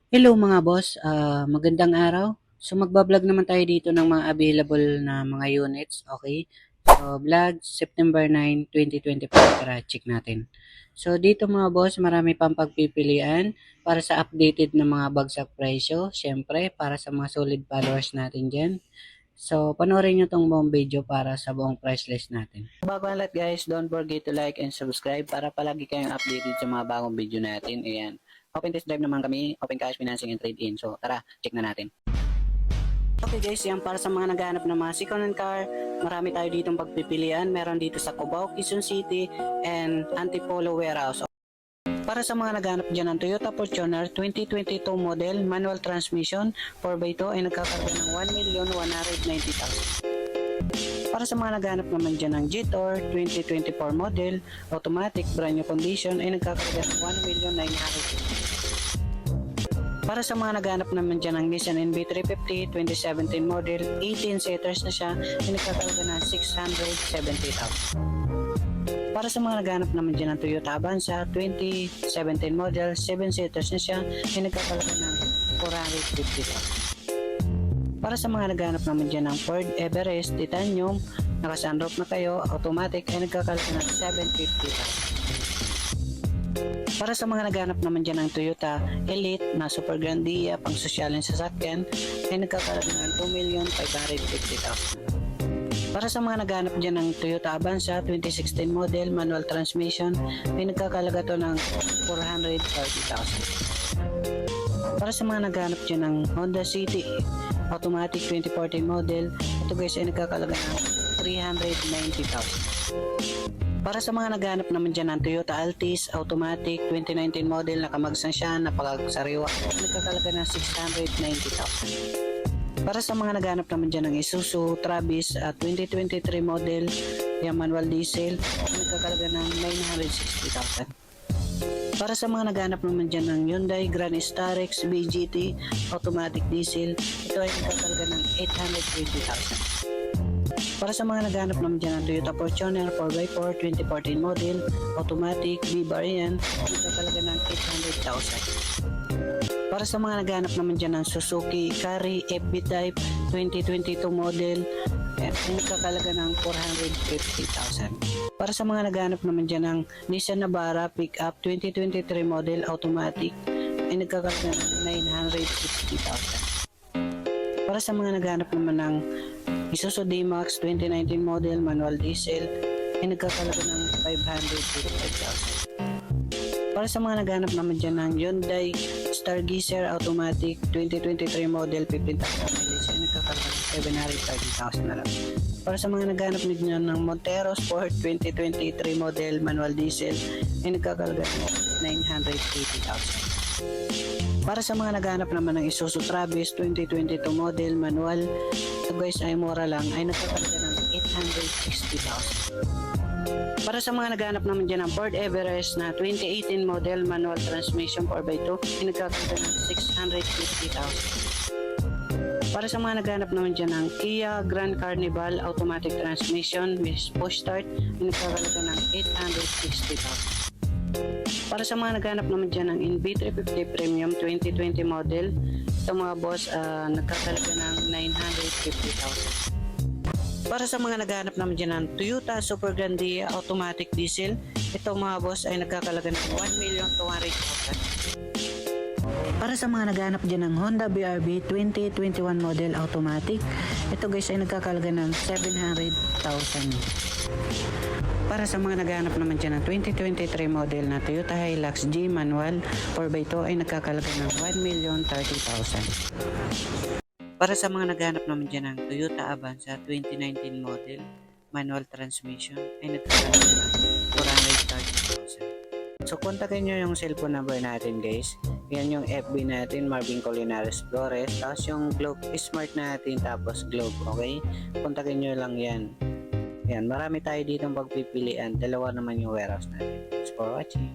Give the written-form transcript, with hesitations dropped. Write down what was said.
Hello mga boss, magandang araw. So magba-vlog naman tayo dito ng mga available na mga units, okay? So vlog September 9, 2025, tara check natin. So dito mga boss, marami pang pagpipilian para sa updated na mga bagsak presyo, syempre para sa mga solid followers natin dyan. So panoorin nyo tong buong video para sa buong price list natin. Bago ang lahat guys, don't forget to like and subscribe para palagi kayong updated sa mga bagong video natin. Ayan. Open test drive naman kami, open cash financing and trade-in. So tara, check na natin. Okay guys, yan para sa mga naghahanap ng mga second-hand car, marami tayo ditong pagpipilian. Meron dito sa Cubao, Quezon City, and Antipolo Warehouse. Para sa mga naghahanap dyan ng Toyota Fortuner 2022 model, manual transmission, 4x2 ay nagkakarga ng 1,190,000. Para sa mga naghahanap naman dyan ng Jetor 2024 model, automatic, brand new condition ay nagkakarga ng 1,950,000. Para sa mga naghahanap naman dyan ng Nissan NV350 2017 model, 18 seaters na siya, ay nagkakarga ng 670,000. Para sa mga naghahanap naman dyan ng Toyota Avanza 2017 model, 7 seaters na siya, ay nagkakarga ng 450,000. Para sa mga naghahanap naman dyan ng Ford Everest Titanium, naka-sunroof na kayo, automatic, ay nagkakarga ng 750,000. Para sa mga naghahanap naman dyan ng Toyota Elite na Super Grandia pang sosyalin sasakyan, ay nagkakarga ng 2,550,000. Para sa mga naghahanap dyan ng Toyota Avanza 2016 model manual transmission, ay nagkakalaga to ng 430,000. Para sa mga naghahanap dyan ng Honda City automatic 2014 model, ito guys ay nagkakalaga ng 390,000. Para sa mga naghahanap naman dyan ng Toyota Altis automatic 2019 model, nakamagsang siya, napakasariwa, nagkakalaga ng 690,000. Para sa mga naghahanap naman dyan ng Isuzu Travis 2023 model, yung manual diesel, nagkakalaga ng 960,000. Para sa mga naghahanap naman dyan ng Hyundai Grand Starex BGT automatic diesel, ito ay nagkakalaga ng 820,000. Para sa mga naghahanap naman dyan ng Toyota Fortuner 4x4 2014 model automatic B-variant, nagkakalaga ng 800,000. Para sa mga naghahanap naman dyan ng Suzuki Carry FB Type 2022 model, ay nagkakalaga ng 450,000. Para sa mga naghahanap naman dyan ng Nissan Navara Pickup 2023 model automatic, ay nagkakalaga ng 960,000. Para sa mga naghahanap naman ng Isuzu D-Max 2019 model manual diesel, ay nagkakalaga ng 555,000. Para sa mga naghahanap naman dyan ng Hyundai Stargazer automatic 2023 model 15,000 mileage, ay nagkakalaga ng 730,000 na lang. Para sa mga naghahanap nyo ng Montero Sport 2023 model manual diesel, ay nagkakalaga ng 980,000. Para sa mga naghahanap naman ng Isuzu Travis 2022 model manual, ito guys ay mura lang, ay nagkakalaga ng 860,000. Para sa mga naghahanap naman dyan ng Ford Everest na 2018 model manual transmission 4x2, ay nagkakalaga ng 650,000. Para sa mga naghahanap naman dyan ng Kia Grand Carnival automatic transmission with push start, ay nagkakalaga ng 860,000. Para sa mga naghahanap naman dyan ng NV350 Premium 2020 model, ito mga boss, nagkakalaga ng 950,000. Para sa mga naghahanap naman dyan ng Toyota Super Grandia automatic diesel, ito mga boss ay nagkakalaga ng 1,200,000. Para sa mga naghahanap dyan ng Honda BRV 2021 model automatic, ito guys ay nagkakalaga ng 700,000. Para sa mga naghahanap naman dyan ng 2023 model na Toyota Hilux G manual 4x2 ay nagkakalaga ng 1,030,000. Para sa mga naghahanap naman dyan ng Toyota Avanza 2019 model manual transmission ay nagkakalaga ng 430,000. So kontakin nyo yung cellphone number natin guys. Yan yung FB natin, Marvin Colinares Flores. Tapos yung Globe Smart natin, tapos Globe, okay? Kontakin nyo lang yan. Yan, marami tayo ditong pagpipilian. Dalawa naman yung warehouse natin. Thanks for watching.